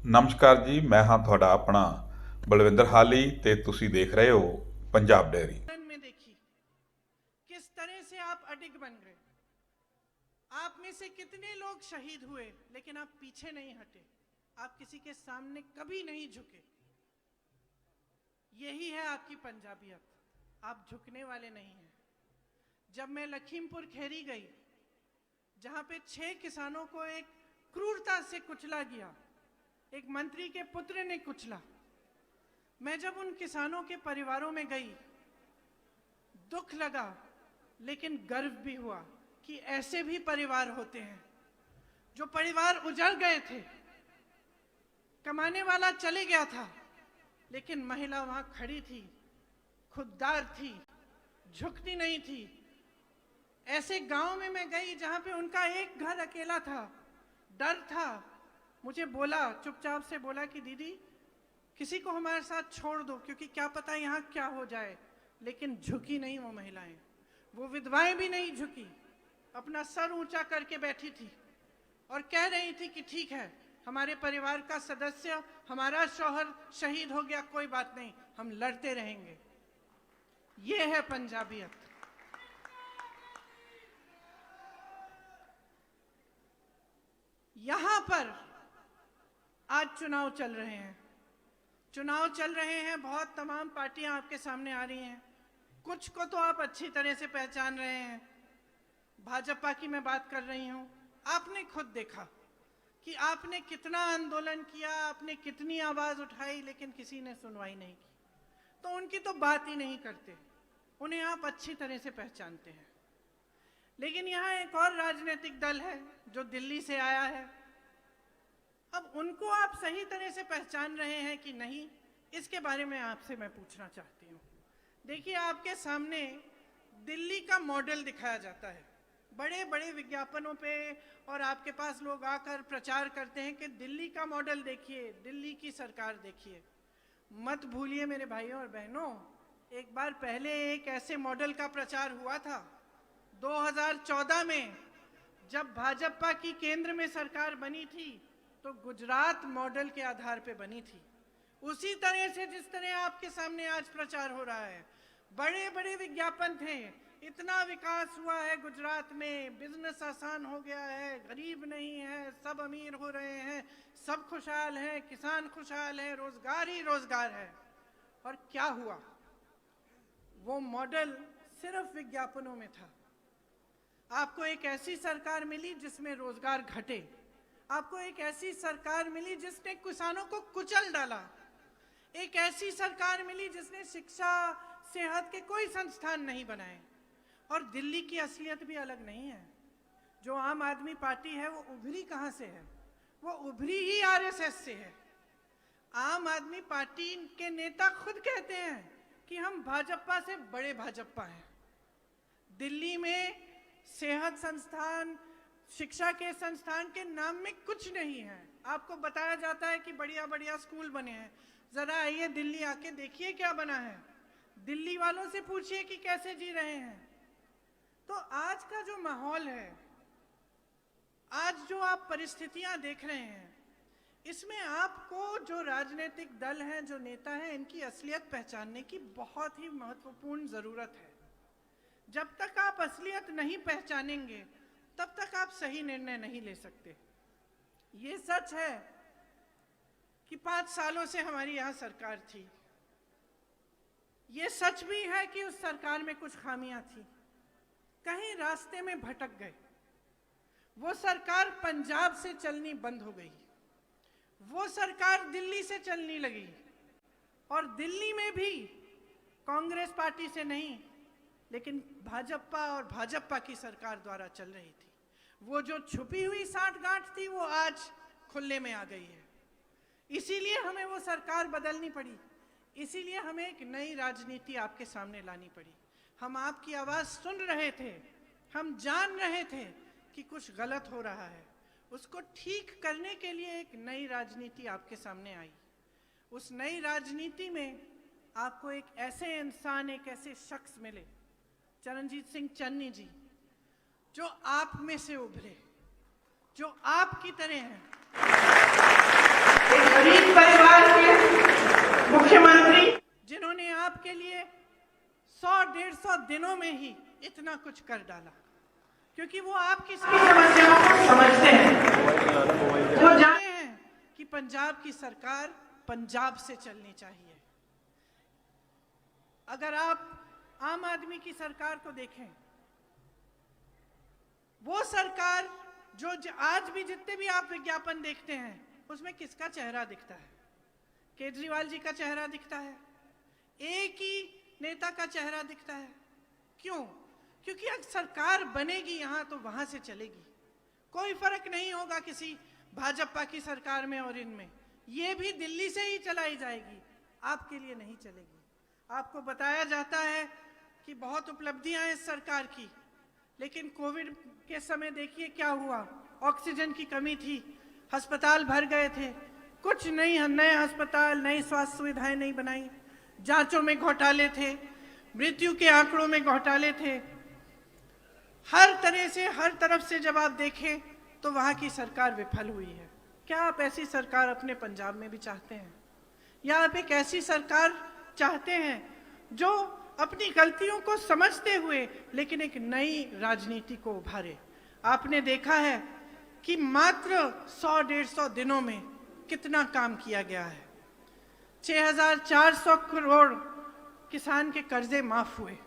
नमस्कार जी, मैं हाँ थोड़ा अपना बलविंदर हाली ते तुसी देख रहे हो पंजाब डेयरी। में देखी किस तरह से आप अडिग बन गए। आप में से कितने लोग शहीद हुए, लेकिन आप पीछे नहीं हटे, आप किसी के सामने कभी नहीं झुके। यही है आपकी पंजाबियत, आप झुकने वाले नहीं हैं। जब मैं लखीमपुर खेरी गई, जहां पे 6 किसानों को एक क्रूरता से कुचला गया, एक मंत्री के पुत्र ने कुचला, मैं जब उन किसानों के परिवारों में गई, दुख लगा लेकिन गर्व भी हुआ कि ऐसे भी परिवार होते हैं। जो परिवार उजड़ गए थे, कमाने वाला चले गया था, लेकिन महिला वहां खड़ी थी, खुददार थी, झुकती नहीं थी। ऐसे गांव में मैं गई जहां पे उनका एक घर अकेला था, डर था। मुझे बोला, चुपचाप से बोला कि दीदी किसी को हमारे साथ छोड़ दो, क्योंकि क्या पता यहाँ क्या हो जाए। लेकिन झुकी नहीं वो महिलाएं, वो विधवाएं भी नहीं झुकी, अपना सर ऊंचा करके बैठी थी और कह रही थी कि ठीक है, हमारे परिवार का सदस्य, हमारा शौहर शहीद हो गया, कोई बात नहीं, हम लड़ते रहेंगे। ये है पंजाबियत। यहां पर आज चुनाव चल रहे हैं, चुनाव चल रहे हैं, बहुत तमाम पार्टियां आपके सामने आ रही हैं। कुछ को तो आप अच्छी तरह से पहचान रहे हैं। भाजपा की मैं बात कर रही हूं। आपने खुद देखा कि आपने कितना आंदोलन किया, आपने कितनी आवाज उठाई, लेकिन किसी ने सुनवाई नहीं की, तो उनकी तो बात ही नहीं करते, उन्हें आप अच्छी तरह से पहचानते हैं। लेकिन यहाँ एक और राजनीतिक दल है जो दिल्ली से आया है। अब उनको आप सही तरह से पहचान रहे हैं कि नहीं, इसके बारे में आपसे मैं पूछना चाहती हूँ। देखिए, आपके सामने दिल्ली का मॉडल दिखाया जाता है बड़े बड़े विज्ञापनों पे, और आपके पास लोग आकर प्रचार करते हैं कि दिल्ली का मॉडल देखिए, दिल्ली की सरकार देखिए। मत भूलिए मेरे भाइयों और बहनों, एक बार पहले एक ऐसे मॉडल का प्रचार हुआ था 2014 में, जब भाजपा की केंद्र में सरकार बनी थी, तो गुजरात मॉडल के आधार पे बनी थी। उसी तरह से जिस तरह आपके सामने आज प्रचार हो रहा है, बड़े बड़े विज्ञापन थे, इतना विकास हुआ है गुजरात में, बिजनेस आसान हो गया है, गरीब नहीं है, सब अमीर हो रहे हैं, सब खुशहाल हैं, किसान खुशहाल है, रोजगार ही रोजगार है। और क्या हुआ? वो मॉडल सिर्फ विज्ञापनों में था। आपको एक ऐसी सरकार मिली जिसमें रोजगार घटे, आपको एक ऐसी सरकार मिली जिसने किसानों को कुचल डाला, एक ऐसी सरकार मिली जिसने शिक्षा, सेहत के कोई संस्थान नहीं बनाए। और दिल्ली की असलियत भी अलग नहीं है। जो आम आदमी पार्टी है वो उभरी कहां से है? वो उभरी ही आरएसएस से है। आम आदमी पार्टी के नेता खुद कहते हैं कि हम भाजपा से बड़े भाजपा हैं। दिल्ली में सेहत संस्थान, शिक्षा के संस्थान के नाम में कुछ नहीं है। आपको बताया जाता है कि बढ़िया बढ़िया स्कूल बने हैं। जरा आइए दिल्ली आके देखिए क्या बना है, दिल्ली वालों से पूछिए कि कैसे जी रहे हैं। तो आज का जो माहौल है, आज जो आप परिस्थितियां देख रहे हैं, इसमें आपको जो राजनीतिक दल हैं, जो नेता हैं, इनकी असलियत पहचानने की बहुत ही महत्वपूर्ण जरूरत है। जब तक आप असलियत नहीं पहचानेंगे, तब तक आप सही निर्णय नहीं ले सकते। ये सच है कि 5 सालों से हमारी यहाँ सरकार थी। ये सच भी है कि उस सरकार में कुछ खामियां थी, कहीं रास्ते में भटक गए। वो सरकार पंजाब से चलनी बंद हो गई, वो सरकार दिल्ली से चलने लगी, और दिल्ली में भी कांग्रेस पार्टी से नहीं, लेकिन भाजपा और भाजपा की सरकार द्वारा चल रही थी। वो जो छुपी हुई साठगांठ थी, वो आज खुले में आ गई है। इसीलिए हमें वो सरकार बदलनी पड़ी, इसीलिए हमें एक नई राजनीति आपके सामने लानी पड़ी। हम आपकी आवाज सुन रहे थे, हम जान रहे थे कि कुछ गलत हो रहा है, उसको ठीक करने के लिए एक नई राजनीति आपके सामने आई। उस नई राजनीति में आपको एक ऐसे इंसान, एक ऐसे शख्स मिले, चरणजीत सिंह चन्नी जी, जो आप में से उभरे, जो आपकी तरह हैं। आपके लिए 100-150 दिनों में ही इतना कुछ कर डाला, क्योंकि वो आपकी समस्याओं को समझते हैं। वो जानते हैं कि पंजाब की सरकार पंजाब से चलनी चाहिए। अगर आप आम आदमी की सरकार को देखें, वो सरकार जो आज भी जितने भी आप विज्ञापन देखते हैं उसमें किसका चेहरा दिखता है? केजरीवाल जी का चेहरा दिखता है, एक ही नेता का चेहरा दिखता है। क्यों? क्योंकि अगर सरकार बनेगी यहाँ तो वहां से चलेगी। कोई फर्क नहीं होगा किसी भाजपा की सरकार में और इनमें, ये भी दिल्ली से ही चलाई जाएगी, आपके लिए नहीं चलेगी। आपको बताया जाता है कि बहुत उपलब्धियां हैं इस सरकार की, लेकिन कोविड के समय देखिए क्या हुआ। ऑक्सीजन की कमी थी, अस्पताल भर गए थे, कुछ नहीं, नए अस्पताल, नई स्वास्थ्य सुविधाएं नहीं बनाई, जांचों में घोटाले थे, मृत्यु के आंकड़ों में घोटाले थे। हर तरह से, हर तरफ से जब आप देखें तो वहां की सरकार विफल हुई है। क्या आप ऐसी सरकार अपने पंजाब में भी चाहते हैं? या आप एक ऐसी सरकार चाहते हैं जो अपनी गलतियों को समझते हुए लेकिन एक नई राजनीति को उभारे? आपने देखा है कि मात्र 100-150 दिनों में कितना काम किया गया है। 6,400 करोड़ किसान के कर्जे माफ हुए,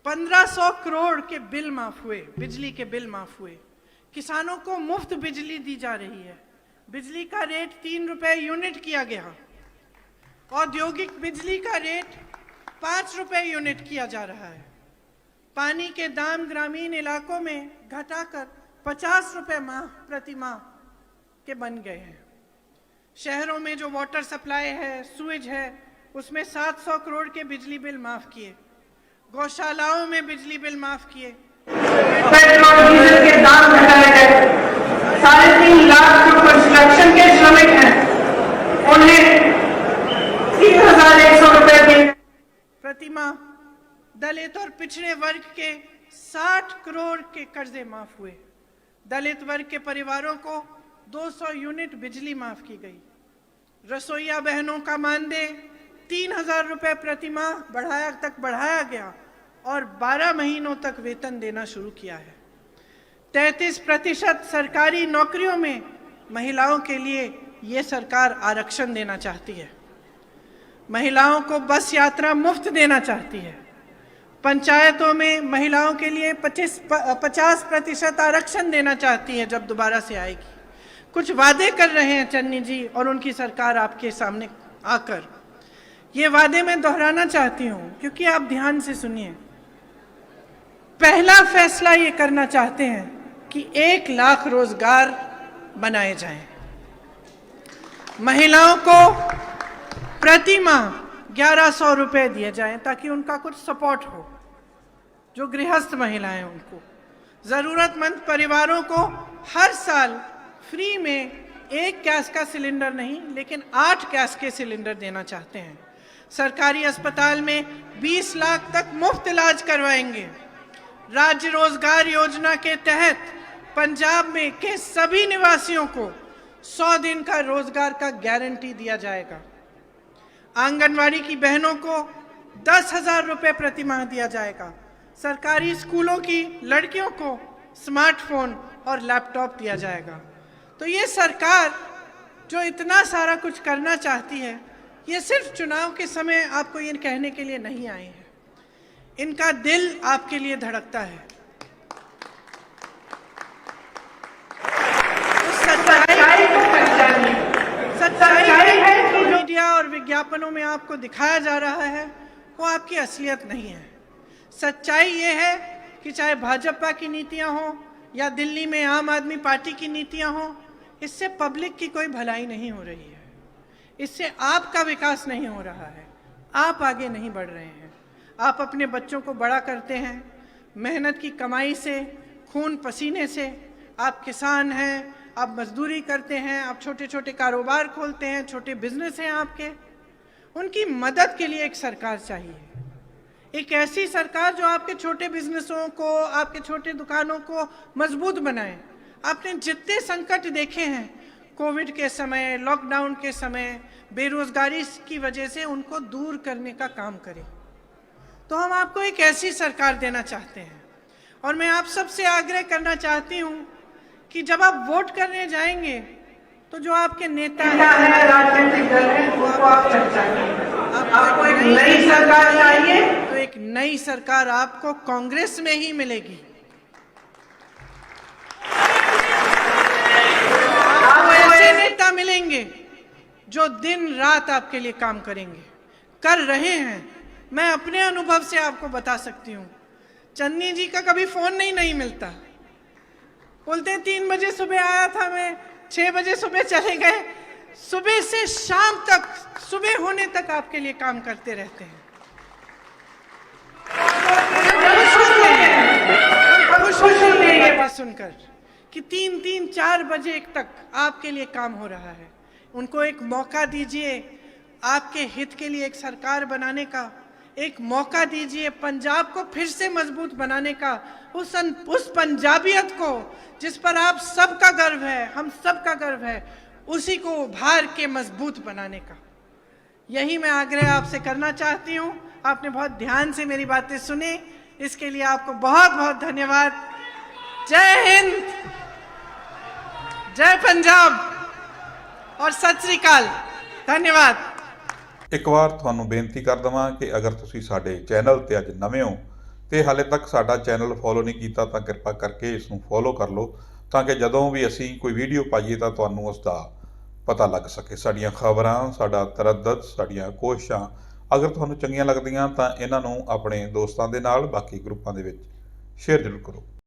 1,500 करोड़ के बिल माफ हुए, बिजली के बिल माफ हुए, किसानों को मुफ्त बिजली दी जा रही है, बिजली का रेट 3 रुपए यूनिट किया गया, औद्योगिक बिजली का रेट 5 रुपए यूनिट किया जा रहा है, पानी के दाम ग्रामीण इलाकों में घटाकर 50 रुपए प्रति माह के बन गए हैं। शहरों में जो वाटर सप्लाई है, सुएज है, उसमें 700 करोड़ के बिजली बिल माफ किए, गौशालाओं में बिजली बिल माफ किए, पेट्रोल डीजल के दाम घटाए गए, 3.5 लाख जो कंस्ट्रक्शन के श्रमिक हैं उन्हें 3,100 रुपए दिए प्रति माह। दलित और पिछड़े वर्ग के 60 करोड़ के कर्जे माफ हुए, दलित वर्ग के परिवारों को 200 यूनिट बिजली माफ की गई, रसोईया बहनों का मानदेय 3,000 रुपए प्रति माह बढ़ाया गया और 12 महीनों तक वेतन देना शुरू किया है। 33% सरकारी नौकरियों में महिलाओं के लिए ये सरकार आरक्षण देना चाहती है, महिलाओं को बस यात्रा मुफ्त देना चाहती है, पंचायतों में महिलाओं के लिए 50% आरक्षण देना चाहती है जब दोबारा से आएगी। कुछ वादे कर रहे हैं चन्नी जी और उनकी सरकार आपके सामने आकर। ये वादे मैं दोहराना चाहती हूं क्योंकि आप ध्यान से सुनिए। पहला फैसला ये करना चाहते हैं कि 1 लाख रोजगार बनाए जाएं, महिलाओं को प्रति माह 1,100 रुपए दिए जाएं ताकि उनका कुछ सपोर्ट हो, जो गृहस्थ महिलाएं उनको, जरूरतमंद परिवारों को हर साल फ्री में 1 गैस का सिलेंडर नहीं लेकिन 8 गैस के सिलेंडर देना चाहते हैं। सरकारी अस्पताल में 20 लाख तक मुफ्त इलाज करवाएंगे। राज्य रोजगार योजना के तहत पंजाब में के सभी निवासियों को 100 दिन का रोजगार का गारंटी दिया जाएगा। आंगनवाड़ी की बहनों को 10,000 रुपए प्रति माह दिया जाएगा। सरकारी स्कूलों की लड़कियों को स्मार्टफोन और लैपटॉप दिया जाएगा। तो ये सरकार जो इतना सारा कुछ करना चाहती है, ये सिर्फ चुनाव के समय आपको ये कहने के लिए नहीं आए हैं, इनका दिल आपके लिए धड़कता है। सच्चाई है कि मीडिया और विज्ञापनों में आपको दिखाया जा रहा है वो आपकी असलियत नहीं है। सच्चाई ये है कि चाहे भाजपा की नीतियां हों या दिल्ली में आम आदमी पार्टी की नीतियां हों, इससे पब्लिक की कोई भलाई नहीं हो रही है, इससे आपका विकास नहीं हो रहा है, आप आगे नहीं बढ़ रहे हैं। आप अपने बच्चों को बड़ा करते हैं मेहनत की कमाई से, खून पसीने से। आप किसान हैं, आप मजदूरी करते हैं, आप छोटे छोटे कारोबार खोलते हैं, छोटे बिजनेस हैं आपके। उनकी मदद के लिए एक सरकार चाहिए, एक ऐसी सरकार जो आपके छोटे बिजनेसों को, आपके छोटे दुकानों को मजबूत बनाए। आपने जितने संकट देखे हैं कोविड के समय, लॉकडाउन के समय, बेरोजगारी की वजह से उनको दूर करने का काम करें। तो हम आपको एक ऐसी सरकार देना चाहते हैं। और मैं आप सबसे आग्रह करना चाहती हूं कि जब आप वोट करने जाएंगे तो जो आपके नेता है, राजनीतिक दल है, उसको आप चर्चा करें। आपको एक नई सरकार चाहिए तो एक नई सरकार आपको कांग्रेस में ही मिलेगी। आपको ऐसे नेता मिलेंगे जो दिन रात आपके लिए काम करेंगे, कर रहे हैं। मैं अपने अनुभव से आपको बता सकती हूँ, चन्नी जी का कभी फोन नहीं मिलता। बोलते 3 बजे सुबह आया था, मैं 6 बजे सुबह चले गए। सुबह से शाम तक, सुबह होने तक आपके लिए काम करते रहते हैं। खुश होंगे सुनकर कि 3-4 बजे तक आपके लिए काम हो रहा है। उनको एक मौका दीजिए, आपके हित के लिए एक सरकार बनाने का एक मौका दीजिए, पंजाब को फिर से मजबूत बनाने का, उस पंजाबियत को जिस पर आप सबका गर्व है, हम सबका गर्व है, उसी को उभार के मजबूत बनाने का। यही मैं आग्रह आपसे करना चाहती हूँ। आपने बहुत ध्यान से मेरी बातें सुनी, इसके लिए आपको बहुत बहुत धन्यवाद। जय हिंद, जय पंजाब और सत श्री अकाल। धन्यवाद। ਇੱਕ ਵਾਰ ਤੁਹਾਨੂੰ ਬੇਨਤੀ ਕਰ ਦਵਾਂ ਕਿ ਅਗਰ ਤੁਸੀਂ ਸਾਡੇ ਚੈਨਲ ਤੇ ਅੱਜ ਨਵੇਂ ਹੋ ਤੇ ਹਾਲੇ ਤੱਕ ਸਾਡਾ ਚੈਨਲ ਫੋਲੋ ਨਹੀਂ ਕੀਤਾ ਤਾਂ ਕਿਰਪਾ ਕਰਕੇ ਇਸ ਨੂੰ ਫੋਲੋ ਕਰ ਲਓ, ਤਾਂ ਕਿ ਜਦੋਂ ਵੀ ਅਸੀਂ ਕੋਈ ਵੀਡੀਓ ਪਾਈਏ ਤਾਂ ਤੁਹਾਨੂੰ ਉਸ ਦਾ ਪਤਾ ਲੱਗ ਸਕੇ। ਸਾਡੀਆਂ ਖਬਰਾਂ, ਸਾਡਾ ਤਰੱਦਦ, ਸਾਡੀਆਂ ਕੋਸ਼ਿਸ਼ਾਂ ਅਗਰ ਤੁਹਾਨੂੰ ਚੰਗੀਆਂ ਲੱਗਦੀਆਂ ਤਾਂ ਇਹਨਾਂ ਨੂੰ ਆਪਣੇ ਦੋਸਤਾਂ ਦੇ ਨਾਲ, ਬਾਕੀ ਗਰੁੱਪਾਂ ਦੇ ਵਿੱਚ ਸ਼ੇਅਰ ਜ਼ਰੂਰ ਕਰੋ।